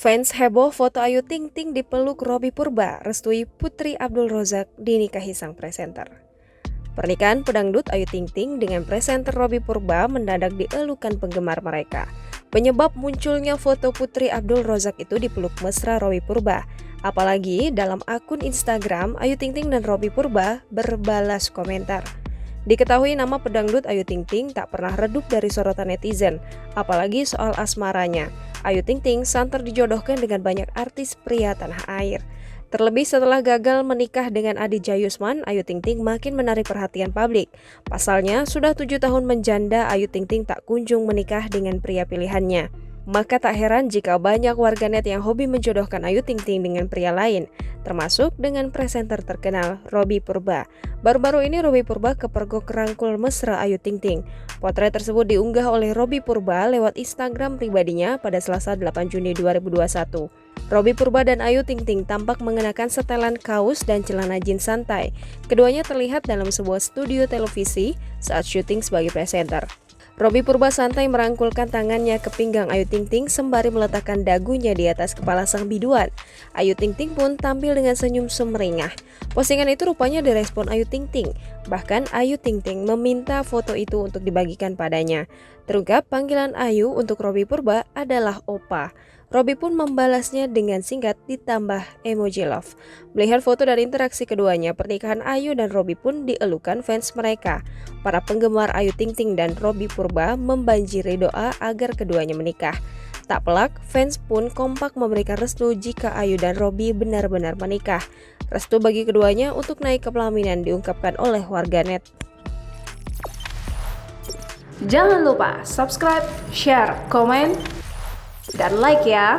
Fans heboh foto Ayu Ting Ting dipeluk Robby Purba, restui Putri Abdul Rozak dinikahi sang presenter. Pernikahan pedangdut Ayu Ting Ting dengan presenter Robby Purba mendadak dielukan penggemar mereka. Penyebab munculnya foto Putri Abdul Rozak itu dipeluk mesra Robby Purba. Apalagi dalam akun Instagram, Ayu Ting Ting dan Robby Purba berbalas komentar. Diketahui nama pedangdut Ayu Ting Ting tak pernah redup dari sorotan netizen, apalagi soal asmaranya. Ayu Ting Ting santer dijodohkan dengan banyak artis pria tanah air. Terlebih setelah gagal menikah dengan Aditya Yusman, Ayu Ting Ting makin menarik perhatian publik. Pasalnya, sudah 7 tahun menjanda, Ayu Ting Ting tak kunjung menikah dengan pria pilihannya. Maka tak heran jika banyak warganet yang hobi menjodohkan Ayu Ting Ting dengan pria lain, termasuk dengan presenter terkenal Robby Purba. Baru-baru ini Robby Purba kepergok rangkul mesra Ayu Ting Ting. Potret tersebut diunggah oleh Robby Purba lewat Instagram pribadinya pada Selasa 8 Juni 2021. Robby Purba dan Ayu Ting Ting tampak mengenakan setelan kaos dan celana jeans santai. Keduanya terlihat dalam sebuah studio televisi saat syuting sebagai presenter. Robby Purba santai merangkulkan tangannya ke pinggang Ayu Ting Ting sembari meletakkan dagunya di atas kepala sang biduan. Ayu Ting Ting pun tampil dengan senyum sumringah. Postingan itu rupanya direspon Ayu Ting Ting. Bahkan Ayu Ting Ting meminta foto itu untuk dibagikan padanya. Terungkap panggilan Ayu untuk Robby Purba adalah Opa. Robby pun membalasnya dengan singkat ditambah emoji love. Melihat foto dan interaksi keduanya, pernikahan Ayu dan Robby pun dielukan fans mereka. Para penggemar Ayu Ting Ting dan Robby Purba membanjiri doa agar keduanya menikah. Tak pelak, fans pun kompak memberikan restu jika Ayu dan Robby benar-benar menikah. Restu bagi keduanya untuk naik ke pelaminan diungkapkan oleh warganet. Jangan lupa subscribe, share, komen, dan like ya.